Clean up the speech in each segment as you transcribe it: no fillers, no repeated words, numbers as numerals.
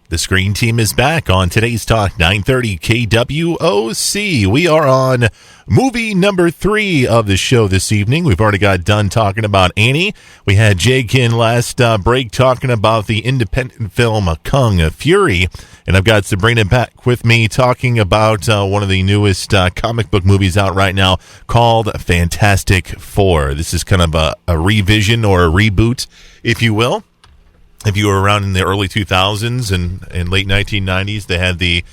The Screen Team is back on today's Talk 930 KWOC. We are on movie number 3 of the show this evening. We've already got done talking about Annie. We had Jake in last break talking about the independent film Kung Fury. And I've got Sabrina back with me talking about one of the newest comic book movies out right now called Fantastic Four. This is kind of a revision or a reboot, if you will. If you were around in the early 2000s and late 1990s, they had the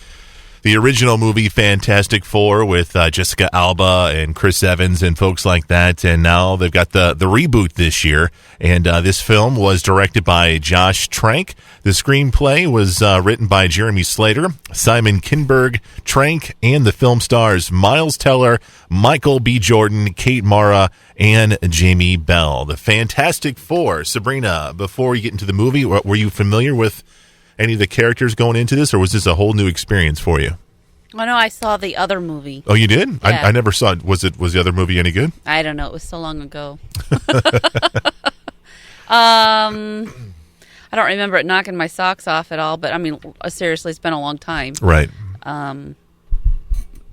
original movie Fantastic Four with Jessica Alba and Chris Evans and folks like that. And now they've got the reboot this year. And this film was directed by Josh Trank. The screenplay was written by Jeremy Slater, Simon Kinberg, Trank, and the film stars Miles Teller, Michael B. Jordan, Kate Mara, and Jamie Bell. The Fantastic Four. Sabrina, before we get into the movie, were you familiar with any of the characters going into this, or was this a whole new experience for you? Oh, no, I saw the other movie. Oh, you did? Yeah. I never saw it. Was the other movie any good? I don't know. It was so long ago. I don't remember it knocking my socks off at all, but I mean, seriously, it's been a long time. Right. And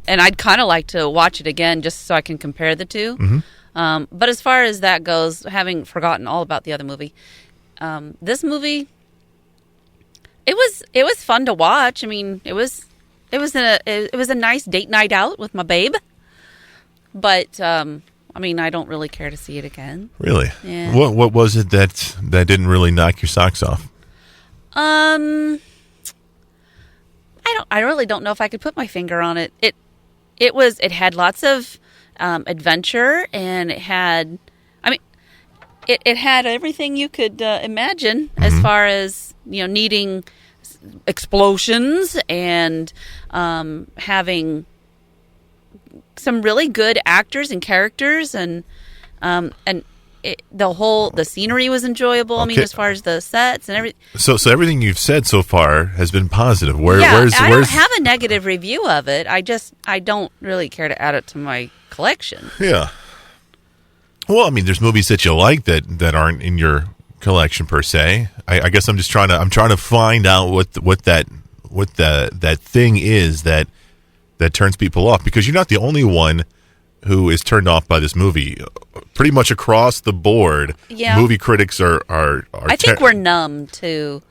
I'd kind of like to watch it again just so I can compare the two. Mm-hmm. But as far as that goes, having forgotten all about the other movie, this movie, it was fun to watch. I mean, it was a nice date night out with my babe. But I mean, I don't really care to see it again. Really? Yeah. What was it that didn't really knock your socks off? I really don't know if I could put my finger on it. It had lots of adventure, and it had everything you could imagine as far as, needing explosions and having some really good actors and characters, and the scenery was enjoyable. Okay. I mean, as far as the sets and everything. So everything you've said so far has been positive. I don't have a negative review of it. I don't really care to add it to my collection. Yeah. Well, I mean, there's movies that you like that aren't in your collection per se. I guess I'm just trying to find out what that thing is that turns people off, because you're not the only one who is turned off by this movie. Pretty much across the board, movie critics are I think we're numb to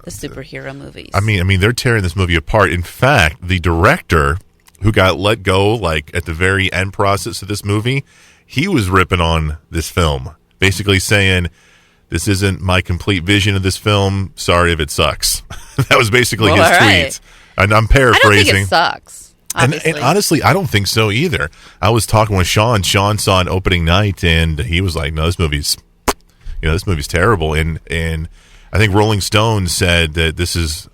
the superhero movies. I mean, they're tearing this movie apart. In fact, the director who got let go, like at the very end process of this movie, he was ripping on this film, basically saying, "This isn't my complete vision of this film. Sorry if it sucks." That was basically his tweet. And I'm paraphrasing. I don't think it sucks. And honestly, I don't think so either. I was talking with Sean. Sean saw an opening night, and he was like, "No, this movie's terrible." And I think Rolling Stone said that this is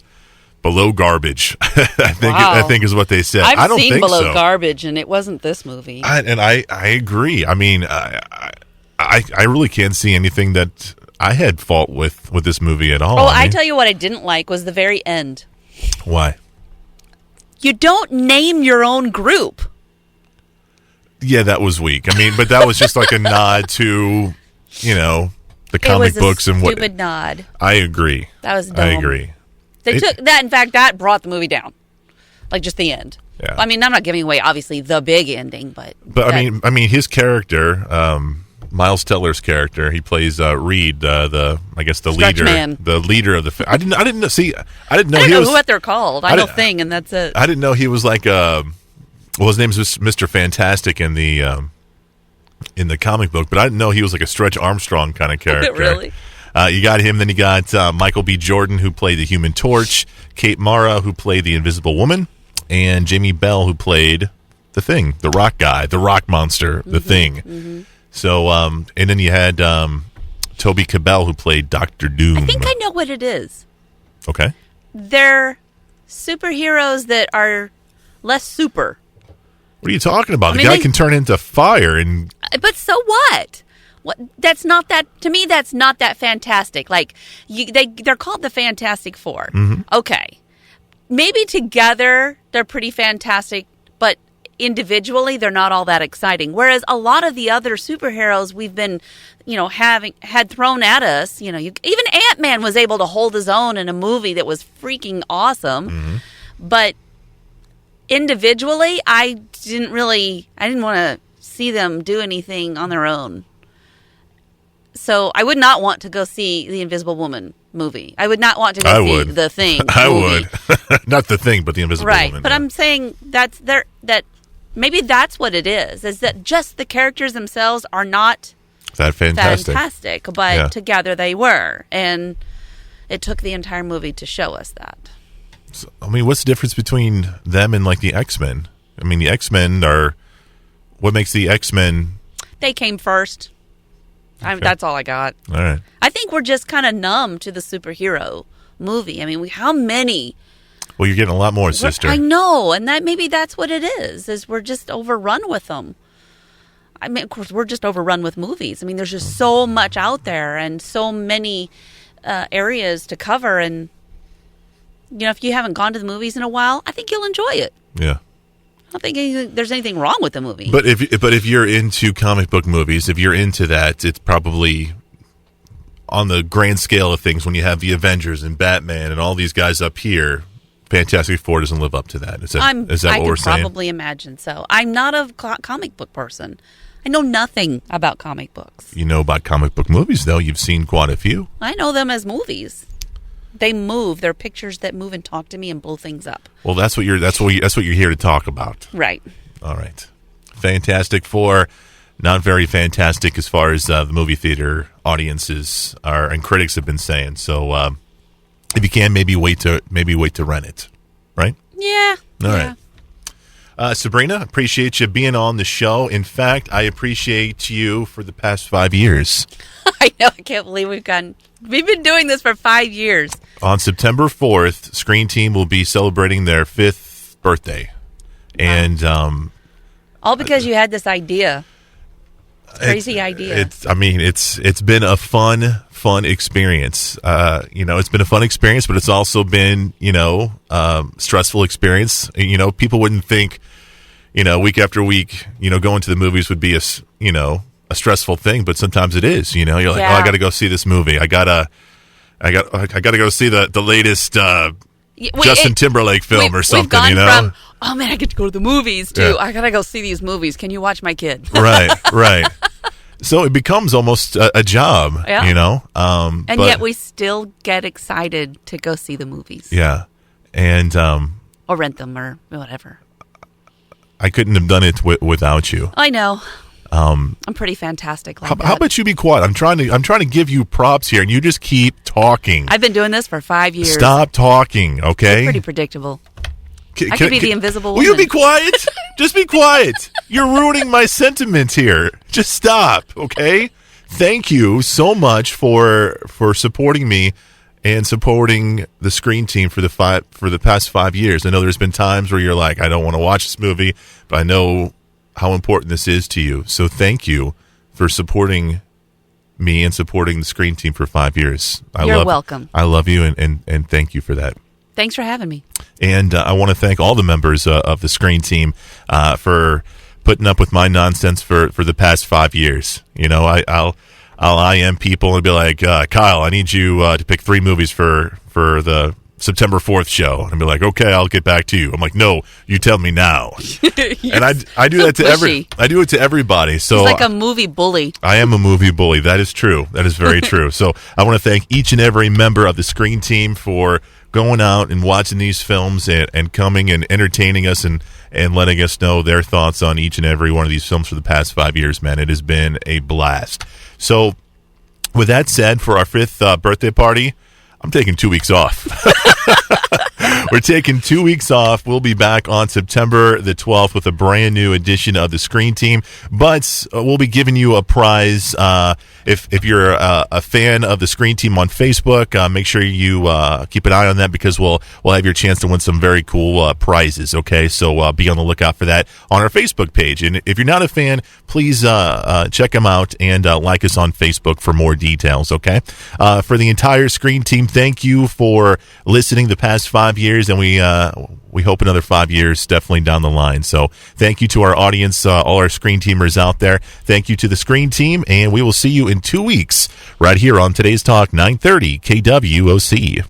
below garbage. I think is what they said. I don't think below so. Garbage, and it wasn't this movie. I agree. I mean, I really can't see anything that I had fault with this movie at all. Oh, I tell you what I didn't like was the very end. Why? You don't name your own group. Yeah, that was weak. I mean, but that was just like a nod to, the comic books and what. Stupid nod. I agree. That was dumb. I agree. They took that. In fact, that brought the movie down, like just the end. Yeah. I mean, I'm not giving away obviously the big ending, but I mean, his character, Miles Teller's character, he plays Reed, the Stretch leader, man. the leader of the. I didn't know what they're called. I know Thing, and that's it. I didn't know he was like his name's Mr. Fantastic in the comic book, but I didn't know he was like a Stretch Armstrong kind of character. Really? You got him. Then you got Michael B. Jordan, who played the Human Torch, Kate Mara, who played the Invisible Woman, and Jamie Bell, who played the Thing, the Rock guy, the Rock monster, the Thing. Mm-hmm. So, and then you had Toby Cabell, who played Dr. Doom. I think I know what it is. Okay. They're superheroes that are less super. What are you talking about? The guy can turn into fire, and but so what? What? That's not that. To me, that's not that fantastic. Like they're called the Fantastic Four. Mm-hmm. Okay, maybe together they're pretty fantastic, but individually, they're not all that exciting. Whereas a lot of the other superheroes we've been, had thrown at us, even Ant-Man was able to hold his own in a movie that was freaking awesome. Mm-hmm. But individually, I didn't want to see them do anything on their own. So I would not want to go see the Invisible Woman movie. I would not want to go see The Thing I movie. would. Not The Thing, but the Invisible Woman. Right, but I'm saying that maybe that's what it is that just the characters themselves are not that fantastic, but together they were. And it took the entire movie to show us that. So, what's the difference between them and like the X-Men? The X-Men are... What makes the X-Men... They came first. Okay. That's all I got. All right. I think we're just kind of numb to the superhero movie. How many? Well, you're getting a lot more, sister. I know, and maybe that's what it is we're just overrun with them. Of course, we're just overrun with movies. There's just so much out there and so many areas to cover. And, if you haven't gone to the movies in a while, I think you'll enjoy it. Yeah. I don't think there's anything wrong with the movie. But if you're into comic book movies, if you're into that, it's probably on the grand scale of things when you have the Avengers and Batman and all these guys up here. Fantastic Four doesn't live up to that. Is that what we're saying? I can probably imagine so. I'm not a comic book person. I know nothing about comic books. You know about comic book movies, though. You've seen quite a few. I know them as movies. They move. They're pictures that move and talk to me and blow things up. Well, that's what you're here to talk about. Right. All right. Fantastic Four, not very fantastic as far as the movie theater audiences are and critics have been saying. So, if you can, maybe wait to rent it. Right? Yeah. All right. Sabrina, appreciate you being on the show. In fact, I appreciate you for the past 5 years. I know. I can't believe we've been doing this for 5 years. On September 4th, Screen Team will be celebrating their 5th birthday. Wow. And all because you had this idea. Crazy idea. It's been a fun experience. It's been a fun experience, but it's also been, stressful experience. People wouldn't think, week after week, going to the movies would be a stressful thing, but sometimes it is. You're like, oh, I got to go see this movie. I gotta go see the latest Justin Timberlake film or something. We've gone from, oh man, I get to go to the movies to I gotta go see these movies. Can you watch my kid? Right. So it becomes almost a job, and yet we still get excited to go see the movies. Yeah, and or rent them or whatever. I couldn't have done it without you. I know. I'm pretty fantastic. Like how about you be quiet? I'm trying to give you props here, and you just keep talking. I've been doing this for 5 years. Stop talking, okay? You're pretty predictable. I could be the Invisible Woman. Will you be quiet? Just be quiet. You're ruining my sentiment here. Just stop, okay? Thank you so much for supporting me and supporting the Screen Team for the past 5 years. I know there's been times where you're like, I don't want to watch this movie, but I know how important this is to you. So thank you for supporting me and supporting the Screen Team for 5 years. You're welcome. I love you, and thank you for that. Thanks for having me. And I want to thank all the members of the Screen Team for putting up with my nonsense for the past 5 years. I'll IM people and be like, Kyle, I need you to pick 3 movies for the September 4th show. And I'd be like, okay, I'll get back to you. I'm like, no, you tell me now. And I do that to I do it to everybody. So he's like a movie bully. I am a movie bully. That is true. That is very true. So I want to thank each and every member of the Screen Team for going out and watching these films and coming and entertaining us and letting us know their thoughts on each and every one of these films for the past 5 years, man. It has been a blast. So with that said, for our 5th birthday party, I'm taking 2 weeks off. We're taking 2 weeks off. We'll be back on September the 12th with a brand new edition of the Screen Team. But we'll be giving you a prize. If you're a fan of the Screen Team on Facebook, make sure you keep an eye on that because we'll have your chance to win some very cool prizes. Okay, so be on the lookout for that on our Facebook page. And if you're not a fan, please check them out and like us on Facebook for more details. Okay, for the entire Screen Team, thank you for listening the past 5 years, and we hope another 5 years, definitely down the line. So thank you to our audience, all our screen teamers out there. Thank you to the screen team, and we will see you in 2 weeks right here on Today's Talk 930 KWOC.